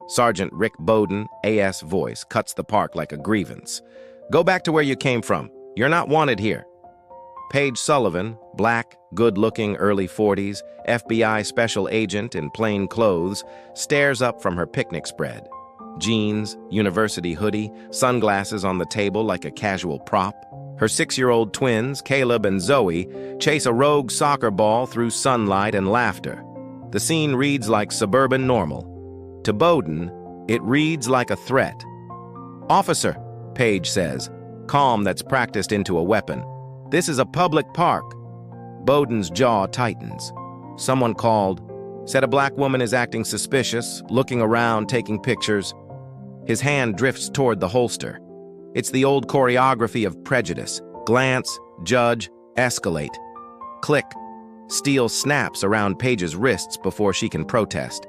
Sergeant Rick Bowden, AS voice, cuts the park like a grievance. Go back to where you came from. You're not wanted here. Paige Sullivan, black, good-looking, early 40s, FBI special agent in plain clothes, stares up from her picnic spread. Jeans, university hoodie, sunglasses on the table like a casual prop. Her 6-year-old twins, Caleb and Zoe, chase a rogue soccer ball through sunlight and laughter. The scene reads like suburban normal. To Bowden, it reads like a threat. "Officer," Paige says, calm that's practiced into a weapon. "This is a public park." Bowden's jaw tightens. Someone called, said a black woman is acting suspicious, looking around, taking pictures. His hand drifts toward the holster. It's the old choreography of prejudice. Glance, judge, escalate. Click. Steel snaps around Paige's wrists before she can protest.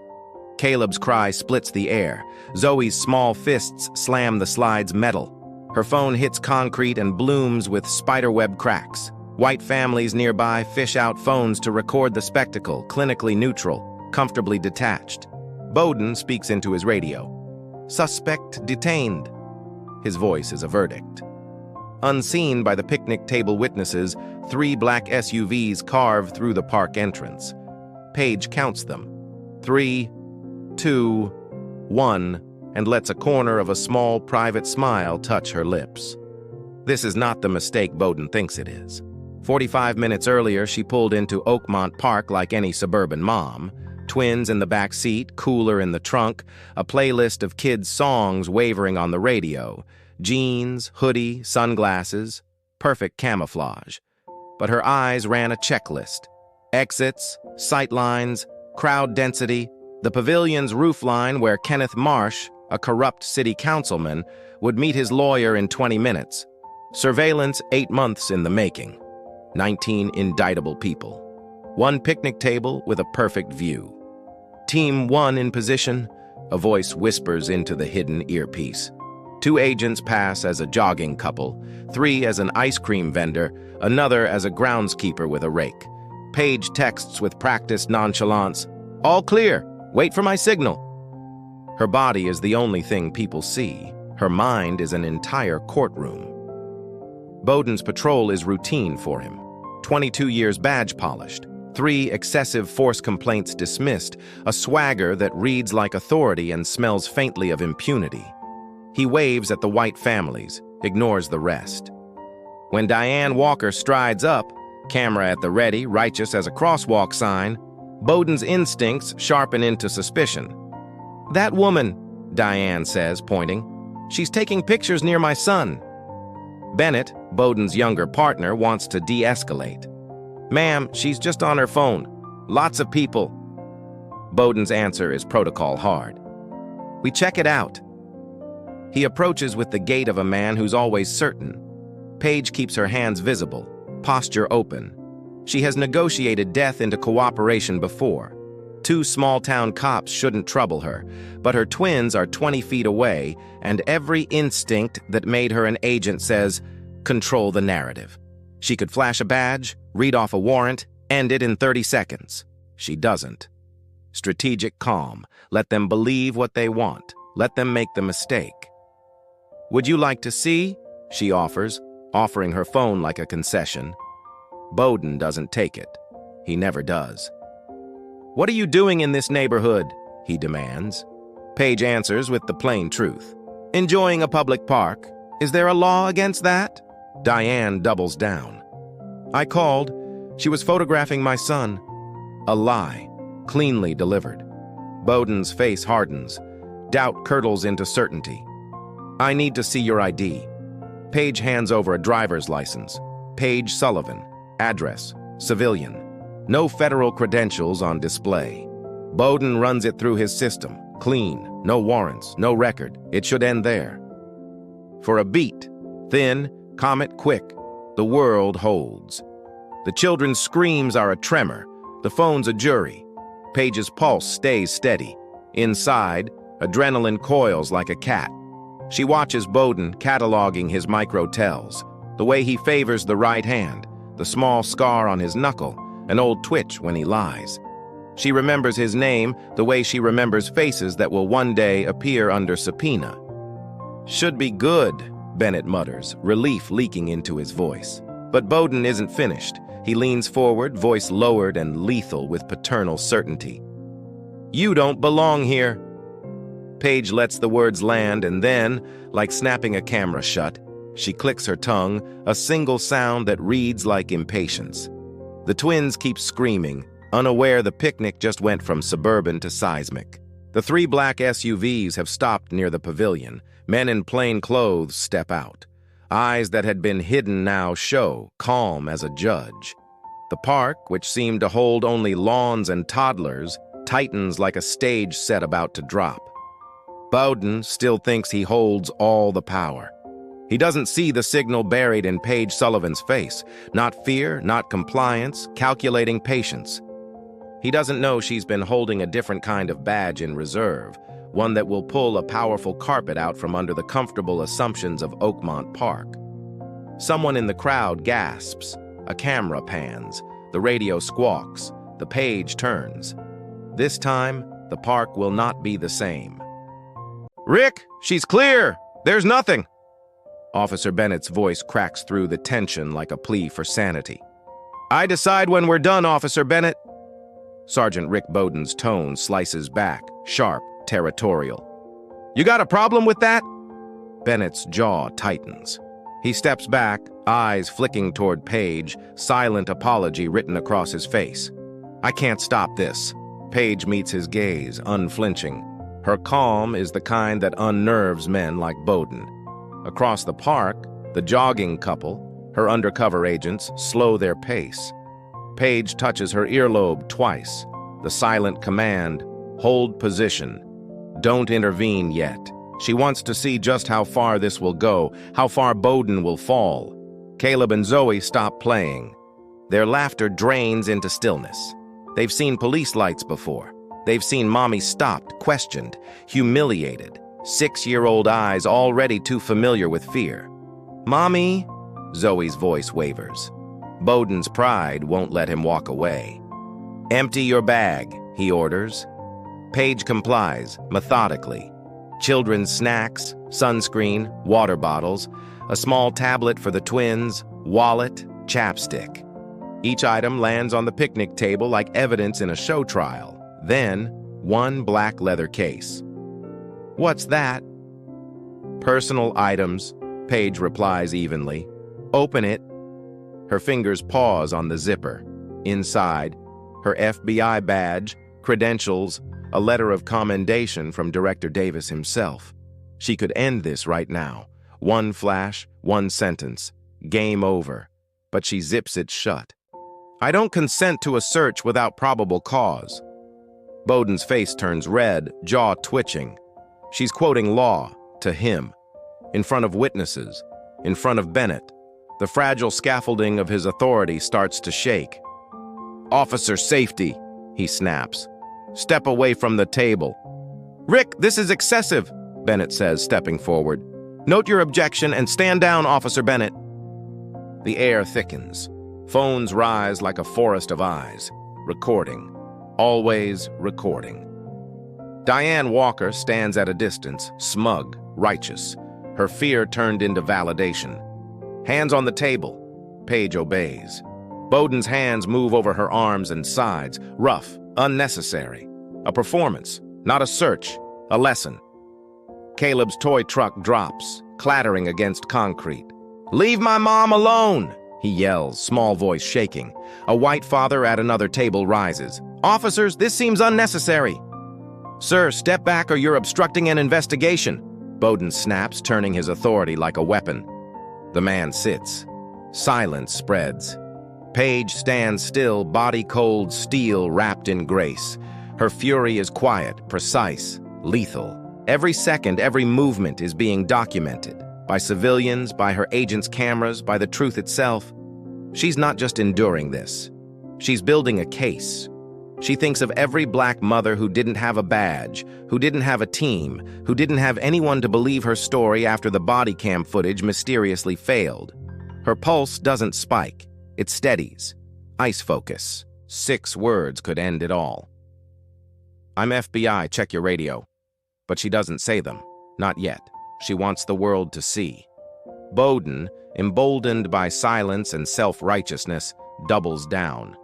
Caleb's cry splits the air. Zoe's small fists slam the slide's metal. Her phone hits concrete and blooms with spiderweb cracks. White families nearby fish out phones to record the spectacle, clinically neutral, comfortably detached. Bowden speaks into his radio. "Suspect detained." His voice is a verdict. Unseen by the picnic table witnesses, 3 black SUVs carve through the park entrance. Paige counts them. 3, 2, 1, and lets a corner of a small private smile touch her lips. This is not the mistake Bowden thinks it is. 45 minutes earlier, she pulled into Oakmont Park like any suburban mom. Twins in the back seat, cooler in the trunk, a playlist of kids' songs wavering on the radio. Jeans, hoodie, sunglasses, perfect camouflage. But her eyes ran a checklist. Exits, sightlines, crowd density, the pavilion's roofline where Kenneth Marsh, a corrupt city councilman, would meet his lawyer in 20 minutes. Surveillance 8 months in the making. 19 indictable people. 1 picnic table with a perfect view. Team 1 in position, a voice whispers into the hidden earpiece. 2 agents pass as a jogging couple, 3 as an ice cream vendor, another as a groundskeeper with a rake. Paige texts with practiced nonchalance, "All clear, wait for my signal." Her body is the only thing people see. Her mind is an entire courtroom. Bowden's patrol is routine for him. 22 years badge polished, 3 excessive force complaints dismissed, a swagger that reads like authority and smells faintly of impunity. He waves at the white families, ignores the rest. When Diane Walker strides up, camera at the ready, righteous as a crosswalk sign, Bowden's instincts sharpen into suspicion. "That woman," Diane says, pointing. "She's taking pictures near my son." Bennett, Bowden's younger partner, wants to de-escalate. "Ma'am, she's just on her phone. Lots of people." Bowden's answer is protocol hard. "We check it out." He approaches with the gait of a man who's always certain. Paige keeps her hands visible, posture open. She has negotiated death into cooperation before. 2 small-town cops shouldn't trouble her, but her twins are 20 feet away, and every instinct that made her an agent says, control the narrative. She could flash a badge, read off a warrant, end it in 30 seconds. She doesn't. Strategic calm. Let them believe what they want. Let them make the mistake. "Would you like to see?" she offers, offering her phone like a concession. Bowden doesn't take it. He never does. "What are you doing in this neighborhood?" he demands. Paige answers with the plain truth. "Enjoying a public park. Is there a law against that?" Diane doubles down. "I called. She was photographing my son." A lie, cleanly delivered. Bowden's face hardens. Doubt curdles into certainty. "I need to see your ID." Paige hands over a driver's license. Paige Sullivan. Address, civilian. No federal credentials on display. Bowden runs it through his system. Clean, no warrants, no record. It should end there. For a beat, thin, comet quick, the world holds. The children's screams are a tremor. The phone's a jury. Paige's pulse stays steady. Inside, adrenaline coils like a cat. She watches Bowden cataloging his micro-tells, the way he favors the right hand, the small scar on his knuckle, an old twitch when he lies. She remembers his name the way she remembers faces that will one day appear under subpoena. "Should be good," Bennett mutters, relief leaking into his voice. But Bowden isn't finished. He leans forward, voice lowered and lethal with paternal certainty. "You don't belong here." Paige lets the words land, and then, like snapping a camera shut, she clicks her tongue, a single sound that reads like impatience. The twins keep screaming, unaware the picnic just went from suburban to seismic. The 3 black SUVs have stopped near the pavilion. Men in plain clothes step out. Eyes that had been hidden now show, calm as a judge. The park, which seemed to hold only lawns and toddlers, tightens like a stage set about to drop. Bowden still thinks he holds all the power. He doesn't see the signal buried in Paige Sullivan's face. Not fear, not compliance, calculating patience. He doesn't know she's been holding a different kind of badge in reserve, one that will pull a powerful carpet out from under the comfortable assumptions of Oakmont Park. Someone in the crowd gasps. A camera pans. The radio squawks. The page turns. This time, the park will not be the same. "Rick, she's clear! There's nothing!" Officer Bennett's voice cracks through the tension like a plea for sanity. "I decide when we're done, Officer Bennett." Sergeant Rick Bowden's tone slices back, sharp, territorial. "You got a problem with that?" Bennett's jaw tightens. He steps back, eyes flicking toward Paige, silent apology written across his face. "I can't stop this." Paige meets his gaze, unflinching. Her calm is the kind that unnerves men like Bowden. Across the park, the jogging couple, her undercover agents, slow their pace. Paige touches her earlobe twice. The silent command, "Hold position. Don't intervene yet." She wants to see just how far this will go, how far Bowden will fall. Caleb and Zoe stop playing. Their laughter drains into stillness. They've seen police lights before. They've seen Mommy stopped, questioned, humiliated. 6-year-old eyes already too familiar with fear. "Mommy," Zoe's voice wavers. Bowden's pride won't let him walk away. "Empty your bag," he orders. Paige complies, methodically. Children's snacks, sunscreen, water bottles, a small tablet for the twins, wallet, chapstick. Each item lands on the picnic table like evidence in a show trial. Then, one black leather case. "What's that?" "Personal items," Paige replies evenly. "Open it." Her fingers pause on the zipper. Inside, her FBI badge, credentials, a letter of commendation from Director Davis himself. She could end this right now. One flash, one sentence. Game over. But she zips it shut. "I don't consent to a search without probable cause." Bowden's face turns red, jaw twitching. She's quoting law to him, in front of witnesses, in front of Bennett. The fragile scaffolding of his authority starts to shake. "Officer safety," he snaps. "Step away from the table." "Rick, this is excessive," Bennett says, stepping forward. "Note your objection and stand down, Officer Bennett." The air thickens. Phones rise like a forest of eyes. Recording. Always recording. Diane Walker stands at a distance, smug, righteous, her fear turned into validation. Hands on the table. Paige obeys. Bowden's hands move over her arms and sides, rough, unnecessary. A performance, not a search, a lesson. Caleb's toy truck drops, clattering against concrete. "Leave my mom alone!" he yells, small voice shaking. A white father at another table rises. "Officers, this seems unnecessary." "Sir, step back or you're obstructing an investigation." Bowden snaps, turning his authority like a weapon. The man sits. Silence spreads. Paige stands still, body cold steel wrapped in grace. Her fury is quiet, precise, lethal. Every second, every movement is being documented. By civilians, by her agents' cameras, by the truth itself. She's not just enduring this. She's building a case. She thinks of every black mother who didn't have a badge, who didn't have a team, who didn't have anyone to believe her story after the body cam footage mysteriously failed. Her pulse doesn't spike. It steadies. Ice focus. 6 words could end it all. I'm FBI, check your radio. But she doesn't say them. Not yet. She wants the world to see. Bowden, emboldened by silence and self-righteousness, doubles down.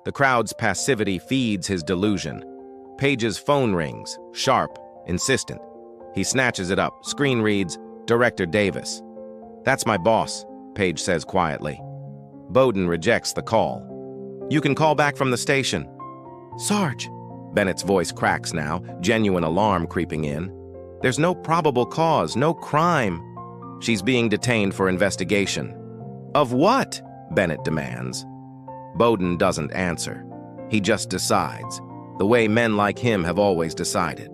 The crowd's passivity feeds his delusion. Paige's phone rings, sharp, insistent. He snatches it up. Screen reads, Director Davis. That's my boss, Paige says quietly. Bowden rejects the call. You can call back from the station. Sarge. Bennett's voice cracks now, genuine alarm creeping in. There's no probable cause, no crime. She's being detained for investigation. Of what? Bennett demands. Bowden doesn't answer. He just decides, the way men like him have always decided.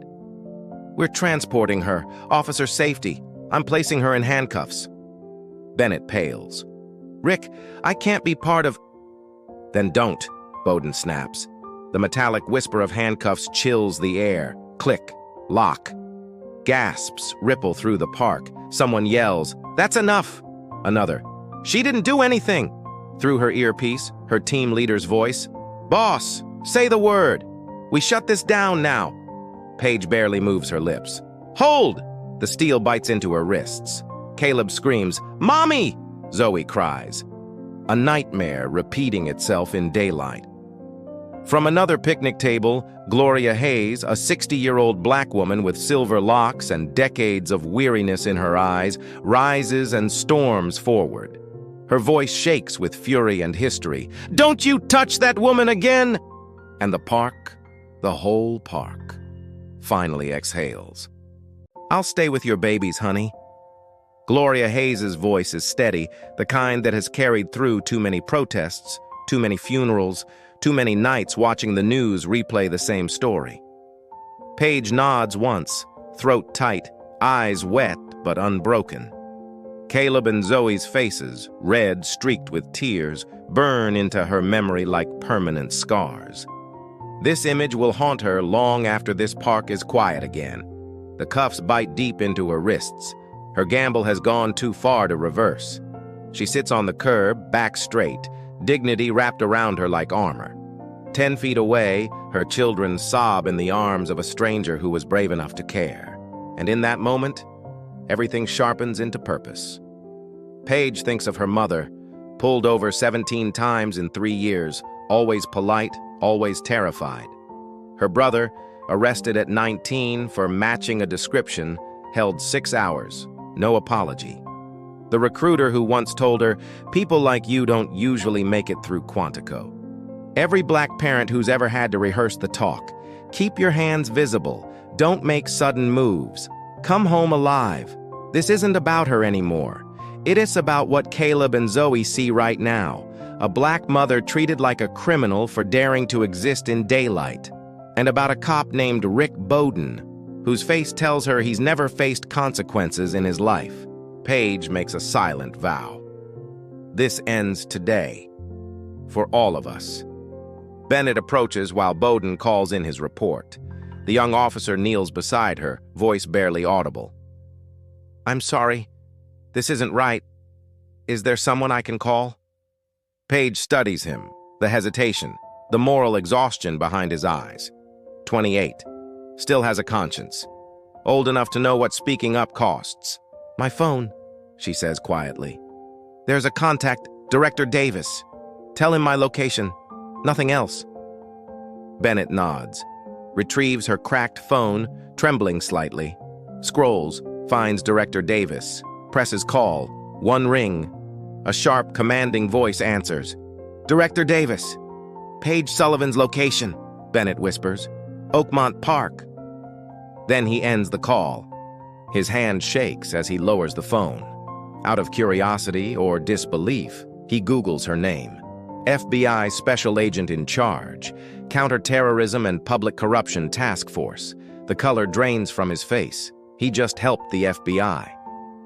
We're transporting her. Officer safety. I'm placing her in handcuffs. Bennett pales. Rick, I can't be part of... Then don't, Bowden snaps. The metallic whisper of handcuffs chills the air. Click. Lock. Gasps ripple through the park. Someone yells, That's enough! Another, She didn't do anything! Through her earpiece, her team leader's voice, Boss, say the word! We shut this down now! Paige barely moves her lips. Hold! The steel bites into her wrists. Caleb screams, Mommy! Zoe cries. A nightmare repeating itself in daylight. From another picnic table, Gloria Hayes, a 60-year-old black woman with silver locks and decades of weariness in her eyes, rises and storms forward. Her voice shakes with fury and history. Don't you touch that woman again! And the park, the whole park, finally exhales. I'll stay with your babies, honey. Gloria Hayes' voice is steady, the kind that has carried through too many protests, too many funerals, too many nights watching the news replay the same story. Paige nods once, throat tight, eyes wet but unbroken. Caleb and Zoe's faces, red streaked with tears, burn into her memory like permanent scars. This image will haunt her long after this park is quiet again. The cuffs bite deep into her wrists. Her gamble has gone too far to reverse. She sits on the curb, back straight, dignity wrapped around her like armor. 10 feet away, her children sob in the arms of a stranger who was brave enough to care. And in that moment, everything sharpens into purpose. Paige thinks of her mother, pulled over 17 times in 3 years, always polite, always terrified. Her brother, arrested at 19 for matching a description, held 6 hours, no apology. The recruiter who once told her, people like you don't usually make it through Quantico. Every black parent who's ever had to rehearse the talk. Keep your hands visible. Don't make sudden moves. Come home alive. This isn't about her anymore. It is about what Caleb and Zoe see right now. A black mother treated like a criminal for daring to exist in daylight. And about a cop named Rick Bowden, whose face tells her he's never faced consequences in his life. Paige makes a silent vow. This ends today. For all of us. Bennett approaches while Bowden calls in his report. The young officer kneels beside her, voice barely audible. I'm sorry. This isn't right. Is there someone I can call? Paige studies him, the hesitation, the moral exhaustion behind his eyes. 28. Still has a conscience. Old enough to know what speaking up costs. My phone, she says quietly. There's a contact, Director Davis. Tell him my location. Nothing else. Bennett nods, retrieves her cracked phone, trembling slightly, scrolls, finds Director Davis, presses call, 1 ring. A sharp, commanding voice answers. Director Davis. Paige Sullivan's location, Bennett whispers. Oakmont Park. Then he ends the call. His hand shakes as he lowers the phone. Out of curiosity or disbelief, he Googles her name. FBI Special Agent in Charge, Counterterrorism and Public Corruption Task Force. The color drains from his face. He just helped the FBI.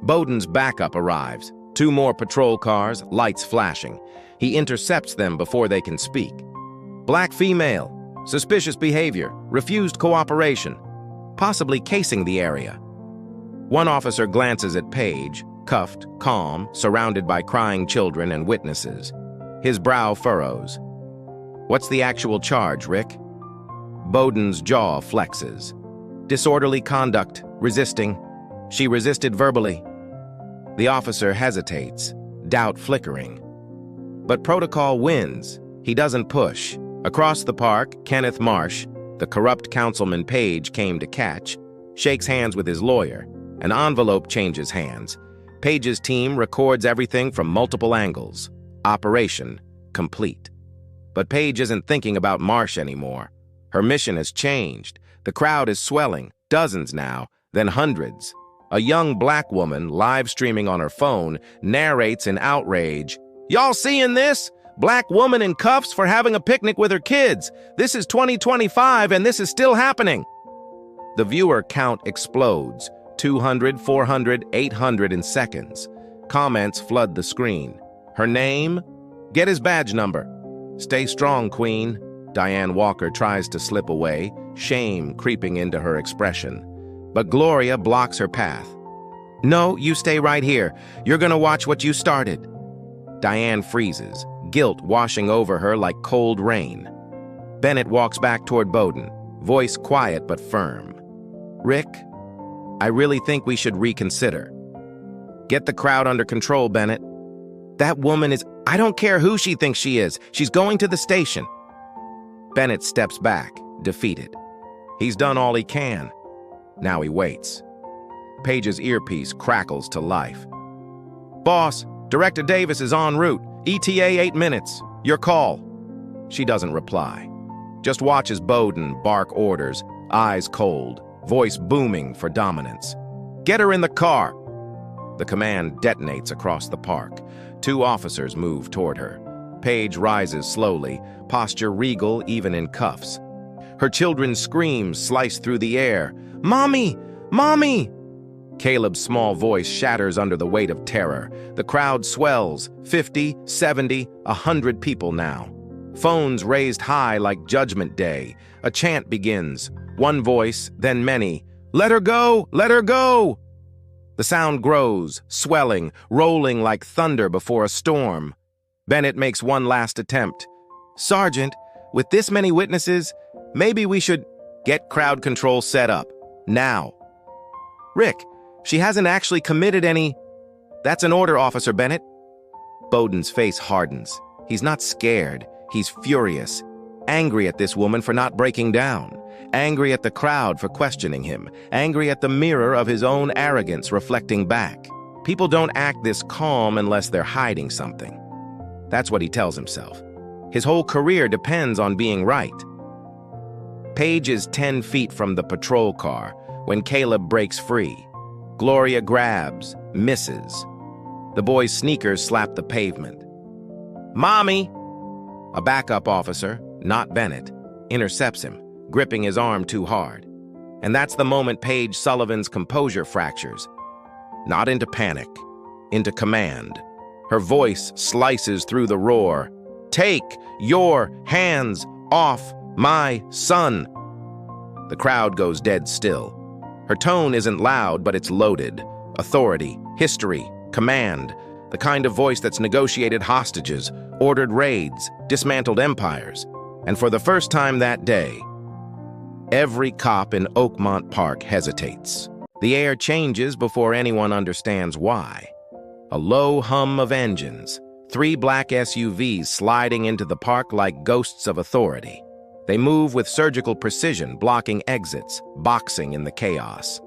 Bowden's backup arrives. 2 more patrol cars, lights flashing. He intercepts them before they can speak. Black female, suspicious behavior, refused cooperation, possibly casing the area. One officer glances at Paige, cuffed, calm, surrounded by crying children and witnesses. His brow furrows. What's the actual charge, Rick? Bowden's jaw flexes. Disorderly conduct, resisting. She resisted verbally. The officer hesitates, doubt flickering. But protocol wins. He doesn't push. Across the park, Kenneth Marsh, the corrupt councilman Paige came to catch, shakes hands with his lawyer. An envelope changes hands. Paige's team records everything from multiple angles. Operation complete. But Paige isn't thinking about Marsh anymore. Her mission has changed. The crowd is swelling, dozens now, then hundreds. A young black woman, live streaming on her phone, narrates in outrage. "Y'all seeing this? Black woman in cuffs for having a picnic with her kids. This is 2025 and this is still happening." The viewer count explodes. 200, 400, 800 in seconds. Comments flood the screen. Her name? Get his badge number. Stay strong, Queen. Diane Walker tries to slip away, shame creeping into her expression. But Gloria blocks her path. "No, you stay right here. You're gonna watch what you started." Diane freezes, guilt washing over her like cold rain. Bennett walks back toward Bowden, voice quiet but firm. "Rick, I really think we should reconsider. Get the crowd under control, Bennett. That woman is... I don't care who she thinks she is. She's going to the station." Bennett steps back, defeated. He's done all he can. Now he waits. Paige's earpiece crackles to life. "Boss, Director Davis is en route. ETA 8 minutes. Your call." She doesn't reply. Just watches Bowden bark orders, eyes cold, voice booming for dominance. "Get her in the car." The command detonates across the park. 2 officers move toward her. Paige rises slowly, posture regal even in cuffs. Her children's screams slice through the air. "Mommy! Mommy!" Caleb's small voice shatters under the weight of terror. The crowd swells, 50, 70, 100 people now. Phones raised high like Judgment Day. A chant begins. One voice, then many. "Let her go! Let her go!" The sound grows, swelling, rolling like thunder before a storm. Bennett makes one last attempt. "Sergeant, with this many witnesses, maybe we should get crowd control set up. Now." "Rick, she hasn't actually committed any..." "That's an order, Officer Bennett." Bowden's face hardens. He's not scared. He's furious. Angry at this woman for not breaking down. Angry at the crowd for questioning him. Angry at the mirror of his own arrogance reflecting back. People don't act this calm unless they're hiding something. That's what he tells himself. His whole career depends on being right. Paige is 10 feet from the patrol car when Caleb breaks free. Gloria grabs, misses. The boy's sneakers slap the pavement. "Mommy!" A backup officer, not Bennett, intercepts him, gripping his arm too hard. And that's the moment Paige Sullivan's composure fractures. Not into panic, into command. Her voice slices through the roar. "Take your hands off my son!" The crowd goes dead still. Her tone isn't loud, but it's loaded. Authority, history, command. The kind of voice that's negotiated hostages, ordered raids, dismantled empires. And for the first time that day, every cop in Oakmont Park hesitates. The air changes before anyone understands why. A low hum of engines, 3 black SUVs sliding into the park like ghosts of authority. They move with surgical precision, blocking exits, boxing in the chaos.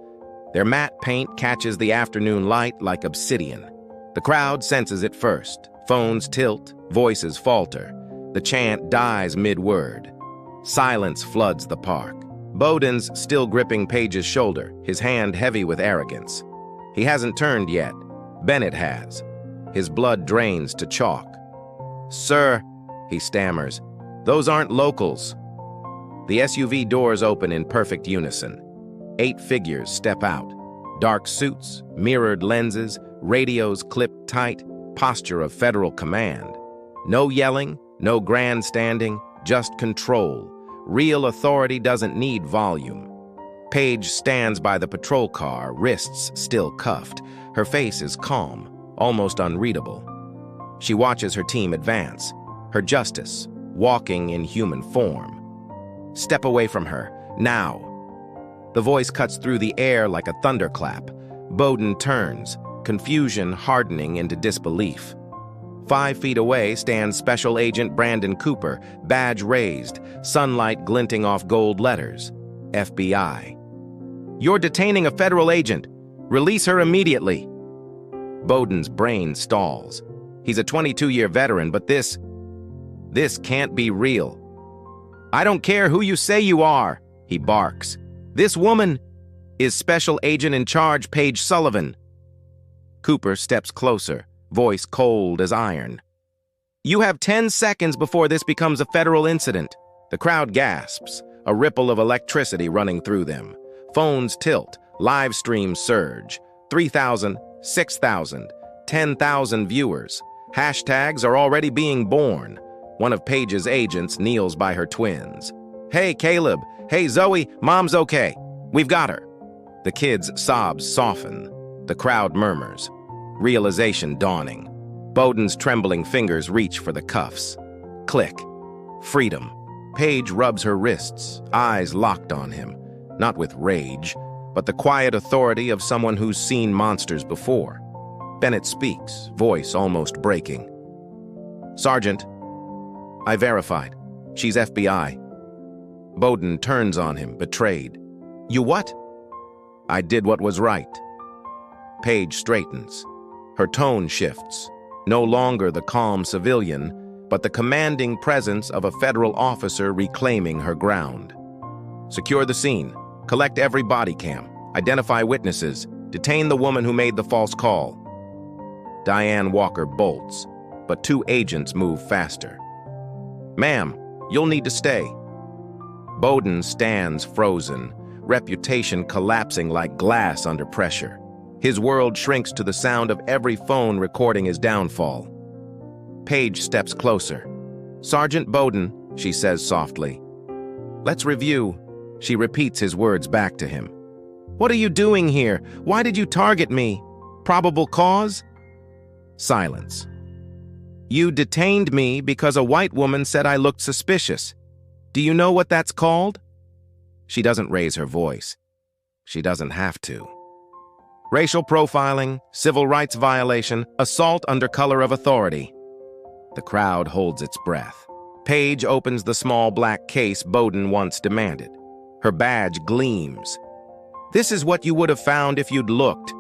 Their matte paint catches the afternoon light like obsidian. The crowd senses it first. Phones tilt, voices falter. The chant dies mid-word. Silence floods the park. Bowden's still gripping Paige's shoulder, his hand heavy with arrogance. He hasn't turned yet. Bennett has. His blood drains to chalk. "Sir," he stammers, "those aren't locals." The SUV doors open in perfect unison. 8 figures step out. Dark suits, mirrored lenses, radios clipped tight, posture of federal command. No yelling, no grandstanding, just control. Real authority doesn't need volume. Paige stands by the patrol car, wrists still cuffed. Her face is calm, almost unreadable. She watches her team advance, her justice walking in human form. Step away from her, now. The voice cuts through the air like a thunderclap. Bowden turns, confusion hardening into disbelief. 5 feet away stands Special Agent Brandon Cooper, badge raised, sunlight glinting off gold letters. FBI. "You're detaining a federal agent. Release her immediately." Bowden's brain stalls. He's a 22-year veteran, but this can't be real. "I don't care who you say you are," he barks. "This woman is Special Agent in Charge Paige Sullivan." Cooper steps closer, voice cold as iron. "You have 10 seconds before this becomes a federal incident." The crowd gasps, a ripple of electricity running through them. Phones tilt, live streams surge. 3,000, 6,000, 10,000 viewers. Hashtags are already being born. One of Paige's agents kneels by her twins. "Hey, Caleb. Hey, Zoe. Mom's okay. We've got her." The kids' sobs soften. The crowd murmurs. Realization dawning. Bowden's trembling fingers reach for the cuffs. Click. Freedom. Paige rubs her wrists, eyes locked on him. Not with rage, but the quiet authority of someone who's seen monsters before. Bennett speaks, voice almost breaking. "Sergeant, I verified. She's FBI." Bowden turns on him, betrayed. "You what?" "I did what was right." Paige straightens. Her tone shifts. No longer the calm civilian, but the commanding presence of a federal officer reclaiming her ground. "Secure the scene. Collect every body cam. Identify witnesses. Detain the woman who made the false call." Diane Walker bolts, but 2 agents move faster. "Ma'am, you'll need to stay." Bowden stands frozen, reputation collapsing like glass under pressure. His world shrinks to the sound of every phone recording his downfall. Paige steps closer. "Sergeant Bowden," she says softly. "Let's review." She repeats his words back to him. "What are you doing here? Why did you target me? Probable cause?" Silence. "You detained me because a white woman said I looked suspicious. Do you know what that's called?" She doesn't raise her voice. She doesn't have to. "Racial profiling, civil rights violation, assault under color of authority." The crowd holds its breath. Paige opens the small black case Bowden once demanded. Her badge gleams. "This is what you would have found if you'd looked.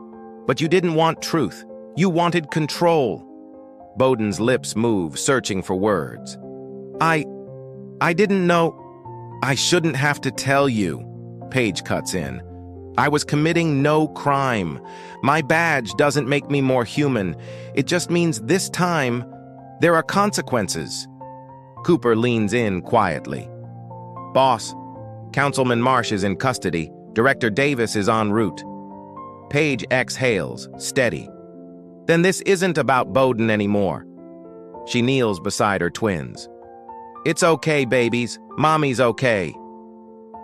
But you didn't want truth. You wanted control." Bowden's lips move, searching for words. I didn't know. I shouldn't have to tell you." Paige cuts in. "I was committing no crime. My badge doesn't make me more human. It just means this time, there are consequences." Cooper leans in quietly. "Boss, Councilman Marsh is in custody. Director Davis is en route." Paige exhales, steady. "Then this isn't about Bowden anymore." She kneels beside her twins. "It's okay, babies. Mommy's okay."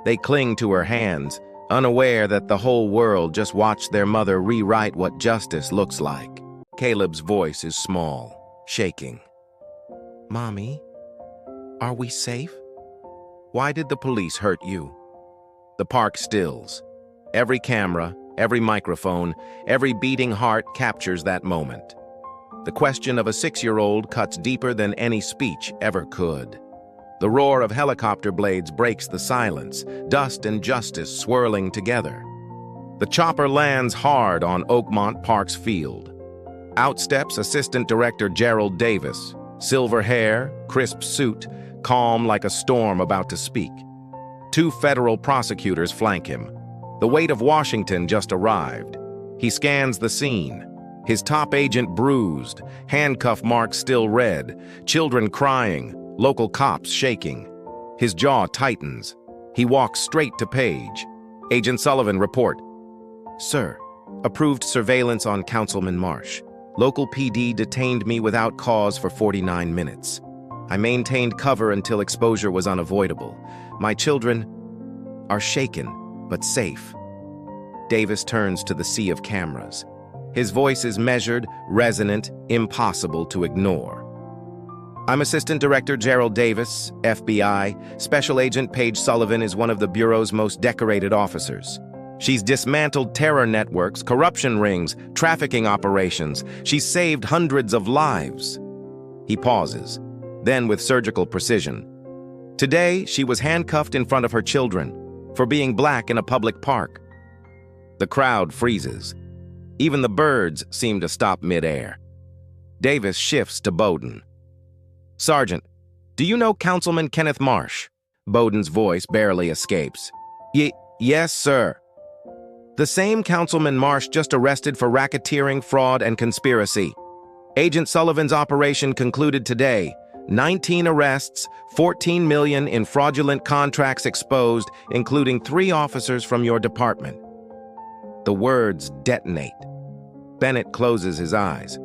They cling to her hands, unaware that the whole world just watched their mother rewrite what justice looks like. Caleb's voice is small, shaking. "Mommy, are we safe? Why did the police hurt you?" The park stills. Every camera, every microphone, every beating heart captures that moment. The question of a 6-year-old cuts deeper than any speech ever could. The roar of helicopter blades breaks the silence, dust and justice swirling together. The chopper lands hard on Oakmont Park's field. Out steps Assistant Director Gerald Davis, silver hair, crisp suit, calm like a storm about to speak. 2 federal prosecutors flank him. The weight of Washington just arrived. He scans the scene. His top agent bruised, handcuff marks still red, children crying, local cops shaking. His jaw tightens. He walks straight to Paige. "Agent Sullivan, report." "Sir, approved surveillance on Councilman Marsh. Local PD detained me without cause for 49 minutes. I maintained cover until exposure was unavoidable. My children are shaken, but safe." Davis turns to the sea of cameras. His voice is measured, resonant, impossible to ignore. I'm Assistant Director Gerald Davis, FBI. Special Agent Paige Sullivan is one of the Bureau's most decorated officers. She's dismantled terror networks, corruption rings, trafficking operations. She's saved hundreds of lives. He pauses, then with surgical precision. Today, she was handcuffed in front of her children for being black in a public park. The crowd freezes. Even the birds seem to stop mid-air. Davis shifts to Bowden. Sergeant, do you know Councilman Kenneth Marsh? Bowden's voice barely escapes. Yes, sir. The same Councilman Marsh just arrested for racketeering, fraud, and conspiracy. Agent Sullivan's operation concluded today. 19 arrests, 14 million in fraudulent contracts exposed, including 3 officers from your department. The words detonate. Bennett closes his eyes.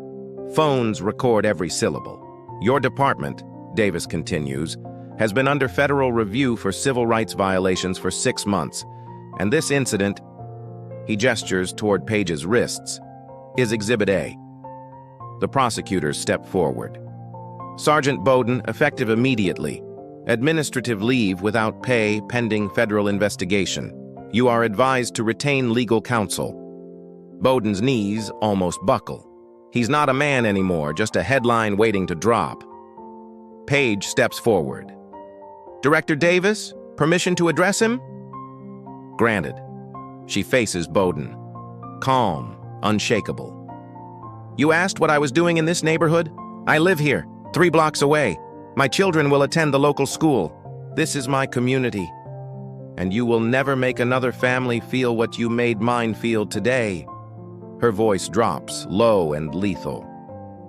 Phones record every syllable. Your department, Davis continues, has been under federal review for civil rights violations for 6 months, and this incident, he gestures toward Paige's wrists, is Exhibit A. The prosecutors step forward. Sergeant Bowden, effective immediately. Administrative leave without pay pending federal investigation. You are advised to retain legal counsel. Bowden's knees almost buckle. He's not a man anymore, just a headline waiting to drop. Paige steps forward. Director Davis, permission to address him? Granted. She faces Bowden. Calm, unshakable. You asked what I was doing in this neighborhood? I live here, 3 blocks away. My children will attend the local school. This is my community. And you will never make another family feel what you made mine feel today. Her voice drops, low and lethal.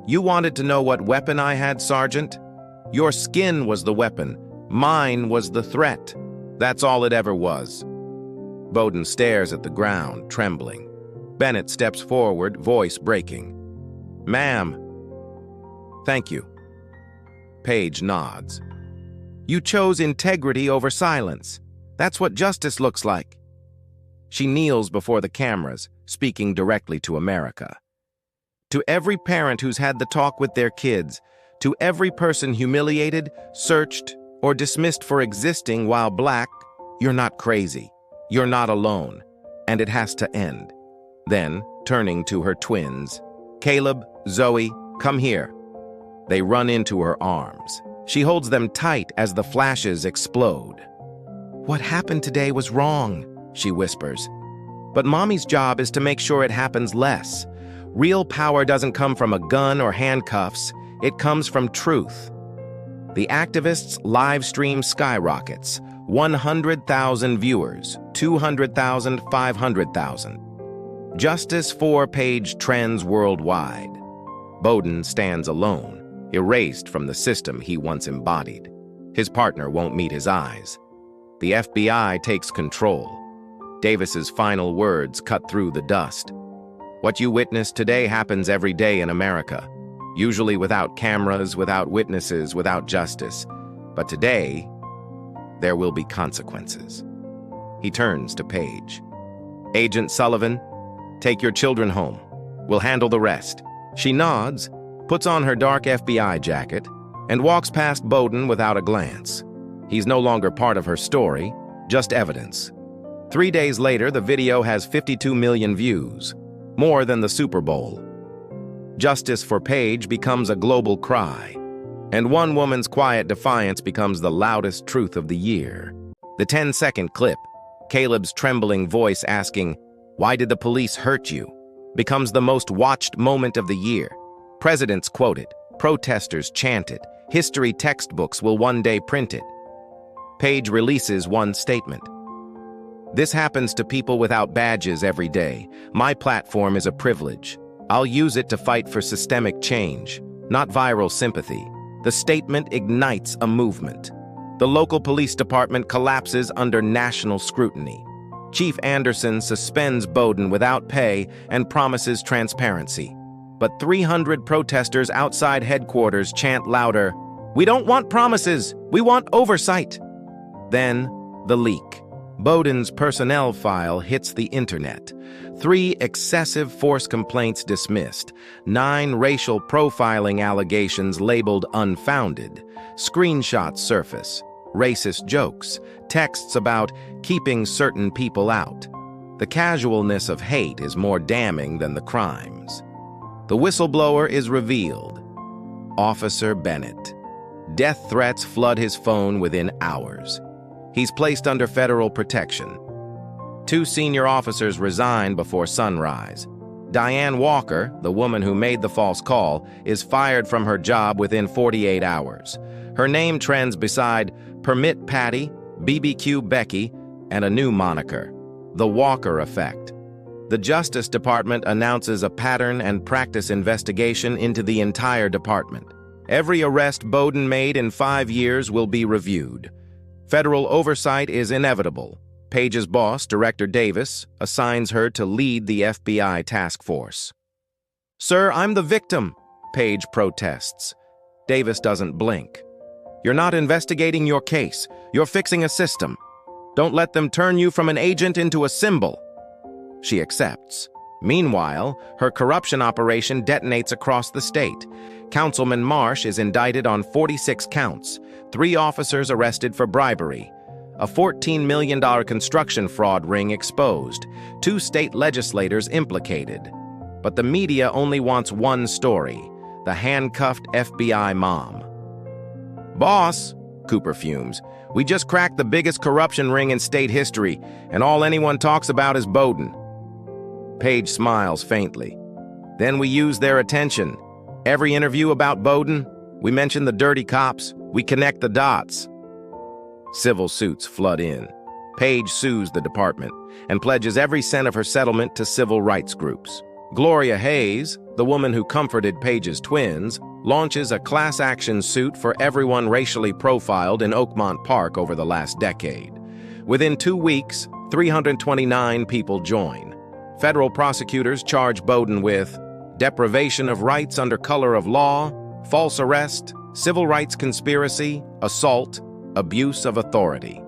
You wanted to know what weapon I had, Sergeant? Your skin was the weapon. Mine was the threat. That's all it ever was. Bowden stares at the ground, trembling. Bennett steps forward, voice breaking. Ma'am. Thank you. Paige nods. You chose integrity over silence. That's what justice looks like. She kneels before the cameras, speaking directly to America. To every parent who's had the talk with their kids, to every person humiliated, searched, or dismissed for existing while black, you're not crazy. You're not alone. And it has to end. Then, turning to her twins, Caleb, Zoe, come here. They run into her arms. She holds them tight as the flashes explode. What happened today was wrong, she whispers. But Mommy's job is to make sure it happens less. Real power doesn't come from a gun or handcuffs. It comes from truth. The activists' live stream skyrockets. 100,000 viewers, 200,000, 500,000. Justice for Paige trends worldwide. Bowden stands alone, erased from the system he once embodied. His partner won't meet his eyes. The FBI takes control. Davis's final words cut through the dust. What you witnessed today happens every day in America, usually without cameras, without witnesses, without justice. But today, there will be consequences. He turns to Paige. Agent Sullivan, take your children home. We'll handle the rest. She nods, puts on her dark FBI jacket, and walks past Bowden without a glance. He's no longer part of her story, just evidence. 3 days later, the video has 52 million views, more than the Super Bowl. Justice for Paige becomes a global cry, and one woman's quiet defiance becomes the loudest truth of the year. The 10-second clip, Caleb's trembling voice asking, "Why did the police hurt you?" becomes the most watched moment of the year. Presidents quoted, protesters chanted, history textbooks will one day print it. Paige releases one statement. This happens to people without badges every day. My platform is a privilege. I'll use it to fight for systemic change, not viral sympathy. The statement ignites a movement. The local police department collapses under national scrutiny. Chief Anderson suspends Bowden without pay and promises transparency. But 300 protesters outside headquarters chant louder, "We don't want promises, we want oversight." Then, the leak. Bowden's personnel file hits the internet. 3 excessive force complaints dismissed. 9 racial profiling allegations labeled unfounded. Screenshots surface. Racist jokes. Texts about keeping certain people out. The casualness of hate is more damning than the crimes. The whistleblower is revealed. Officer Bennett. Death threats flood his phone within hours. He's placed under federal protection. 2 senior officers resign before sunrise. Diane Walker, the woman who made the false call, is fired from her job within 48 hours. Her name trends beside Permit Patty, BBQ Becky, and a new moniker, the Walker Effect. The Justice Department announces a pattern and practice investigation into the entire department. Every arrest Bowden made in 5 years will be reviewed. Federal oversight is inevitable. Paige's boss, Director Davis, assigns her to lead the FBI task force. "Sir, I'm the victim," Paige protests. Davis doesn't blink. "You're not investigating your case. You're fixing a system. Don't let them turn you from an agent into a symbol." She accepts. Meanwhile, her corruption operation detonates across the state. Councilman Marsh is indicted on 46 counts, 3 officers arrested for bribery, a $14 million construction fraud ring exposed, 2 state legislators implicated. But the media only wants one story, the handcuffed FBI mom. "Boss," Cooper fumes, "we just cracked the biggest corruption ring in state history, and all anyone talks about is Bowden." Paige smiles faintly. "Then we use their attention. Every interview about Bowden, we mention the dirty cops, we connect the dots." Civil suits flood in. Paige sues the department and pledges every cent of her settlement to civil rights groups. Gloria Hayes, the woman who comforted Paige's twins, launches a class action suit for everyone racially profiled in Oakmont Park over the last decade. Within 2 weeks, 329 people join. Federal prosecutors charge Bowden with deprivation of rights under color of law, false arrest, civil rights conspiracy, assault, abuse of authority.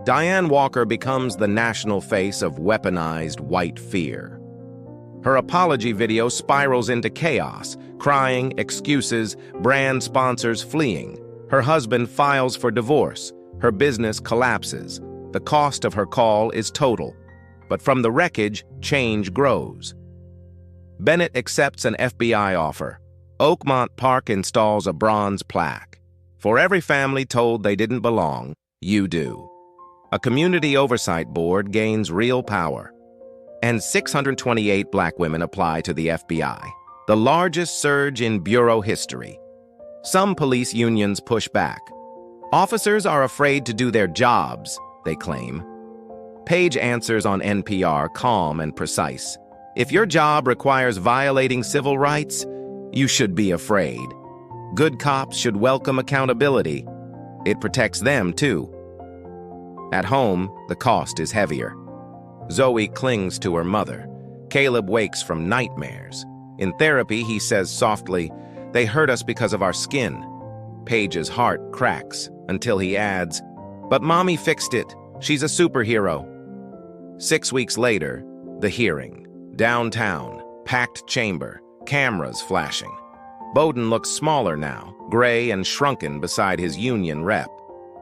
Diane Walker becomes the national face of weaponized white fear. Her apology video spirals into chaos, crying, excuses, brand sponsors fleeing. Her husband files for divorce. Her business collapses. The cost of her call is total. But from the wreckage, change grows. Bennett accepts an FBI offer. Oakmont Park installs a bronze plaque. For every family told they didn't belong, you do. A community oversight board gains real power. And 628 black women apply to the FBI, the largest surge in bureau history. Some police unions push back. Officers are afraid to do their jobs, they claim. Paige answers on NPR, calm and precise. If your job requires violating civil rights, you should be afraid. Good cops should welcome accountability. It protects them, too. At home, the cost is heavier. Zoe clings to her mother. Caleb wakes from nightmares. In therapy, he says softly, "They hurt us because of our skin." Paige's heart cracks until he adds, "But Mommy fixed it. She's a superhero." 6 weeks later, the hearing. Downtown, packed chamber, cameras flashing. Bowden looks smaller now, gray and shrunken beside his union rep.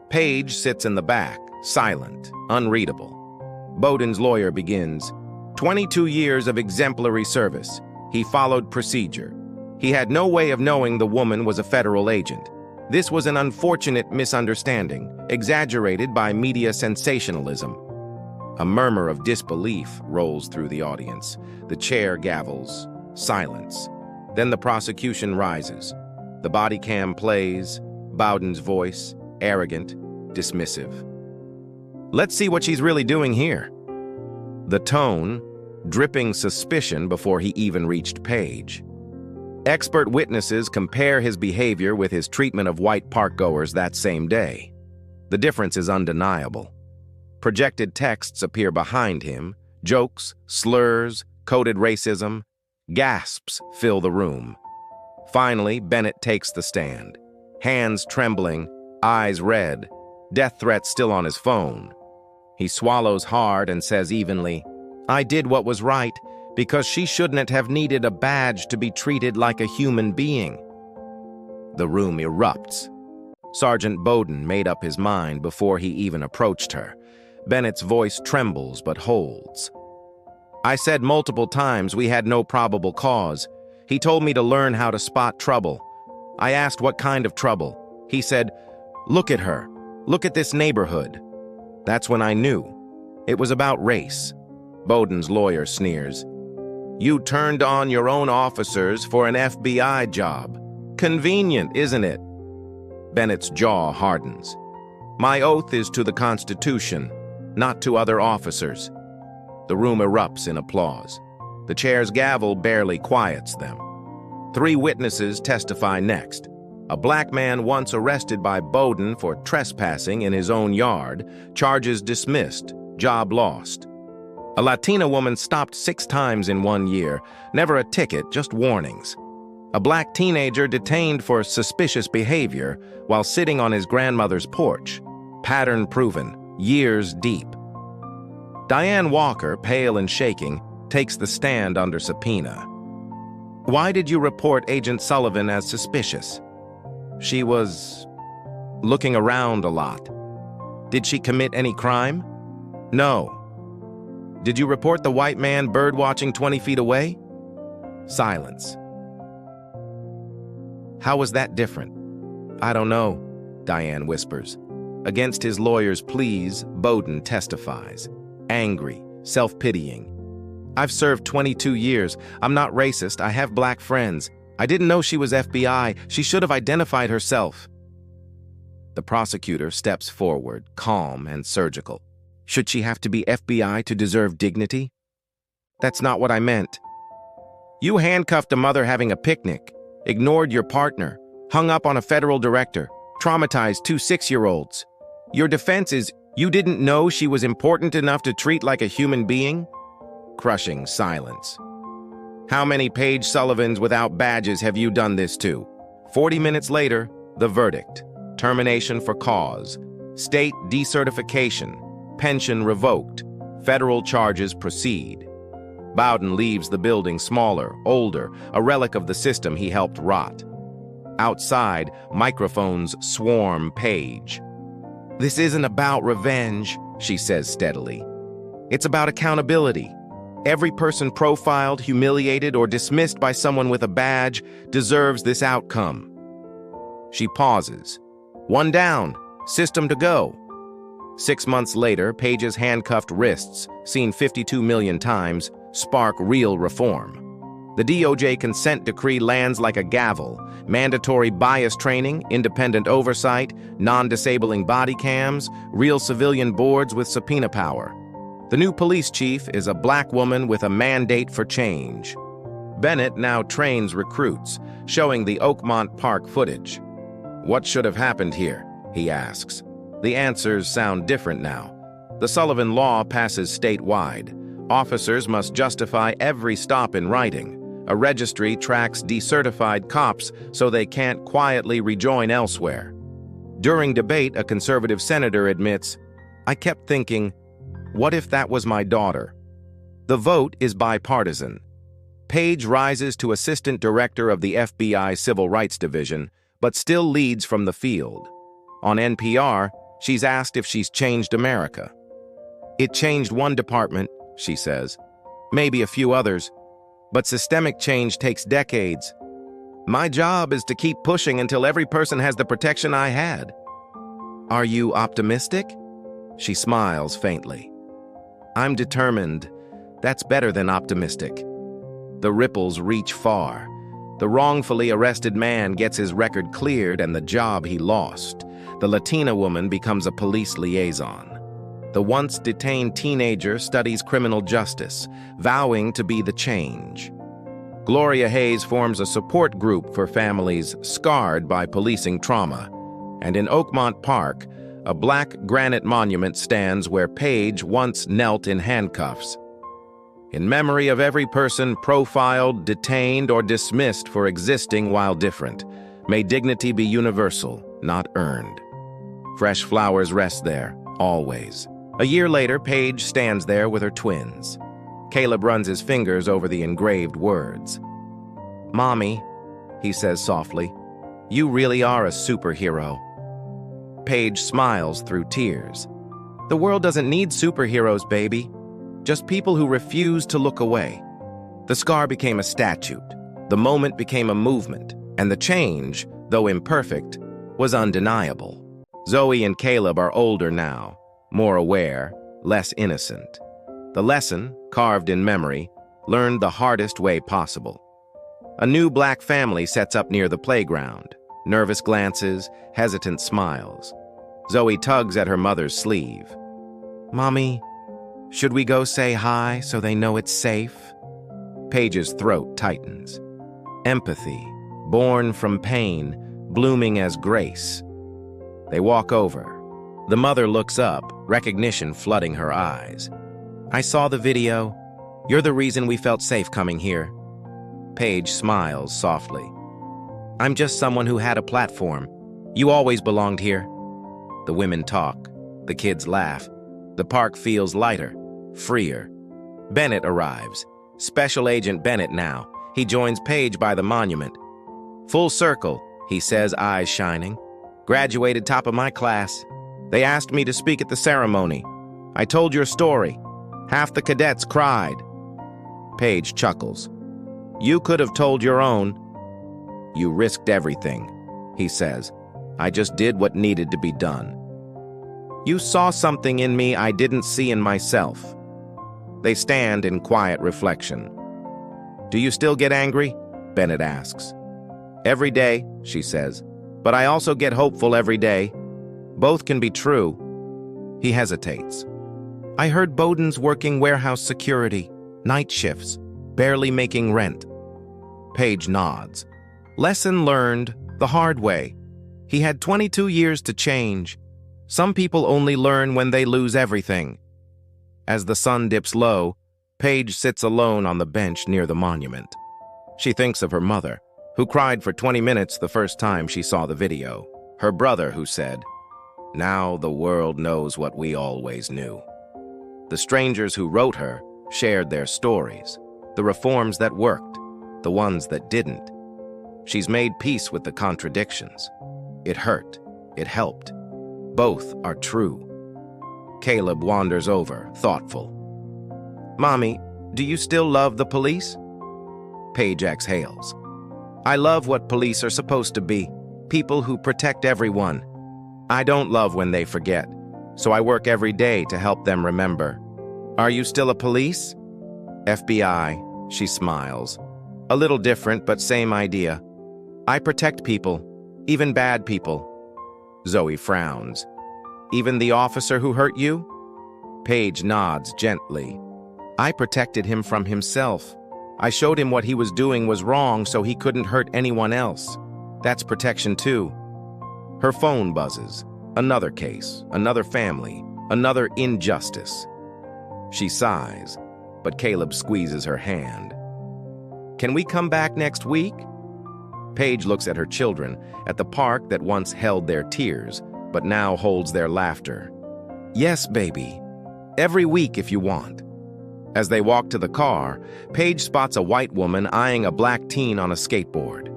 Paige sits in the back, silent, unreadable. Bowden's lawyer begins. 22 years of exemplary service. He followed procedure. He had no way of knowing the woman was a federal agent. This was an unfortunate misunderstanding, exaggerated by media sensationalism. A murmur of disbelief rolls through the audience. The chair gavels. Silence. Then the prosecution rises. The body cam plays. Bowden's voice, arrogant, dismissive. "Let's see what she's really doing here." The tone, dripping suspicion before he even reached Paige. Expert witnesses compare his behavior with his treatment of white parkgoers that same day. The difference is undeniable. Projected texts appear behind him, jokes, slurs, coded racism. Gasps fill the room. Finally, Bennett takes the stand. Hands trembling, eyes red, death threats still on his phone. He swallows hard and says evenly, "I did what was right because she shouldn't have needed a badge to be treated like a human being." The room erupts. Sergeant Bowden made up his mind before he even approached her. Bennett's voice trembles but holds. "I said multiple times we had no probable cause. He told me to learn how to spot trouble. I asked what kind of trouble. He said, 'Look at her. Look at this neighborhood.' That's when I knew. It was about race." Bowden's lawyer sneers. "You turned on your own officers for an FBI job. Convenient, isn't it?" Bennett's jaw hardens. "My oath is to the Constitution, not to other officers." The room erupts in applause. The chair's gavel barely quiets them. 3 witnesses testify next. A black man once arrested by Bowden for trespassing in his own yard, charges dismissed, job lost. A Latina woman stopped 6 times in 1 year, never a ticket, just warnings. A black teenager detained for suspicious behavior while sitting on his grandmother's porch, pattern proven, years deep. Diane Walker, pale and shaking, takes the stand under subpoena. "Why did you report Agent Sullivan as suspicious?" "She was looking around a lot." "Did she commit any crime?" "No." "Did you report the white man bird-watching 20 feet away?" Silence. "How was that different?" "I don't know," Diane whispers. Against his lawyer's pleas, Bowden testifies. Angry, self-pitying. "I've served 22 years. I'm not racist. I have black friends. I didn't know she was FBI. She should have identified herself." The prosecutor steps forward, calm and surgical. "Should she have to be FBI to deserve dignity?" "That's not what I meant." "You handcuffed a mother having a picnic, ignored your partner, hung up on a federal director, traumatized 2 6-year-olds. Your defense is you didn't know she was important enough to treat like a human being?" Crushing silence. "How many Paige Sullivans without badges have you done this to?" 40 minutes later, the verdict. Termination for cause. State decertification. Pension revoked. Federal charges proceed. Bowden leaves the building smaller, older, a relic of the system he helped rot. Outside, microphones swarm Paige. "This isn't about revenge," she says steadily. "It's about accountability. Every person profiled, humiliated, or dismissed by someone with a badge deserves this outcome." She pauses. "One down. System to go." 6 months later, Paige's handcuffed wrists, seen 52 million times, spark real reform. The DOJ consent decree lands like a gavel. Mandatory bias training, independent oversight, non-disabling body cams, real civilian boards with subpoena power. The new police chief is a black woman with a mandate for change. Bennett now trains recruits, showing the Oakmont Park footage. "What should have happened here?" he asks. The answers sound different now. The Sullivan Law passes statewide. Officers must justify every stop in writing. A registry tracks decertified cops so they can't quietly rejoin elsewhere. During debate, a conservative senator admits, "I kept thinking, what if that was my daughter?" The vote is bipartisan. Paige rises to assistant director of the FBI Civil Rights Division, but still leads from the field. On NPR, she's asked if she's changed America. "It changed one department," she says, "maybe a few others, but systemic change takes decades. My job is to keep pushing until every person has the protection I had." "Are you optimistic?" She smiles faintly. "I'm determined. That's better than optimistic." The ripples reach far. The wrongfully arrested man gets his record cleared and the job he lost. The Latina woman becomes a police liaison. The once detained teenager studies criminal justice, vowing to be the change. Gloria Hayes forms a support group for families scarred by policing trauma. And in Oakmont Park, a black granite monument stands where Paige once knelt in handcuffs. In memory of every person profiled, detained, or dismissed for existing while different, may dignity be universal, not earned. Fresh flowers rest there, always. A year later, Paige stands there with her twins. Caleb runs his fingers over the engraved words. "Mommy," he says softly, "you really are a superhero." Paige smiles through tears. "The world doesn't need superheroes, baby. Just people who refuse to look away." The scar became a statute. The moment became a movement, and the change, though imperfect, was undeniable. Zoe and Caleb are older now, more aware, less innocent. The lesson, carved in memory, learned the hardest way possible. A new black family sets up near the playground. Nervous glances, hesitant smiles. Zoe tugs at her mother's sleeve. "Mommy, should we go say hi so they know it's safe?" Paige's throat tightens. Empathy, born from pain, blooming as grace. They walk over. The mother looks up, recognition flooding her eyes. "I saw the video. You're the reason we felt safe coming here." Paige smiles softly. "I'm just someone who had a platform. You always belonged here." The women talk. The kids laugh. The park feels lighter, freer. Bennett arrives. Special Agent Bennett now. He joins Paige by the monument. "Full circle," he says, eyes shining. "Graduated top of my class. They asked me to speak at the ceremony. I told your story. Half the cadets cried." Paige chuckles. "You could have told your own." "You risked everything," he says. "I just did what needed to be done." "You saw something in me I didn't see in myself." They stand in quiet reflection. "Do you still get angry?" Bennett asks. "Every day," she says. "But I also get hopeful every day. Both can be true." He hesitates. "I heard Bowden's working warehouse security, night shifts, barely making rent." Paige nods. Lesson learned the hard way. He had 22 years to change. Some people only learn when they lose everything. As the sun dips low, Paige sits alone on the bench near the monument. She thinks of her mother, who cried for 20 minutes the first time she saw the video. Her brother, who said, "Now the world knows what we always knew." The strangers who wrote her shared their stories, the reforms that worked, the ones that didn't. She's made peace with the contradictions. It hurt. It helped. Both are true. Caleb wanders over, thoughtful. "Mommy, do you still love the police?" Paige exhales. "I love what police are supposed to be, people who protect everyone. I don't love when they forget, so I work every day to help them remember." "Are you still a police?" "FBI," she smiles. "A little different, but same idea. I protect people, even bad people." Zoe frowns. "Even the officer who hurt you?" Paige nods gently. "I protected him from himself. I showed him what he was doing was wrong so he couldn't hurt anyone else. That's protection too." Her phone buzzes. Another case, another family, another injustice. She sighs, but Caleb squeezes her hand. "Can we come back next week?" Paige looks at her children, at the park that once held their tears, but now holds their laughter. "Yes, baby. Every week if you want." As they walk to the car, Paige spots a white woman eyeing a black teen on a skateboard.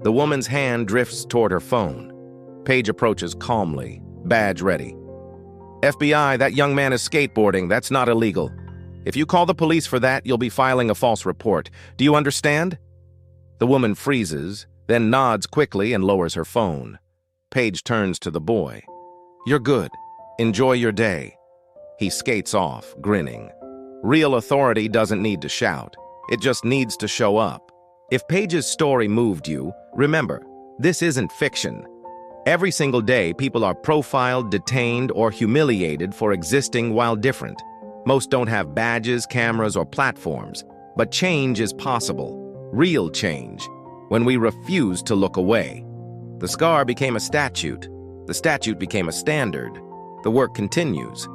The woman's hand drifts toward her phone. Paige approaches calmly, badge ready. "FBI, that young man is skateboarding. That's not illegal. If you call the police for that, you'll be filing a false report. Do you understand?" The woman freezes, then nods quickly and lowers her phone. Paige turns to the boy. "You're good. Enjoy your day." He skates off, grinning. Real authority doesn't need to shout. It just needs to show up. If Paige's story moved you, remember, this isn't fiction. Every single day, people are profiled, detained, or humiliated for existing while different. Most don't have badges, cameras, or platforms, but change is possible. Real change. When we refuse to look away. The scar became a statute. The statute became a standard. The work continues.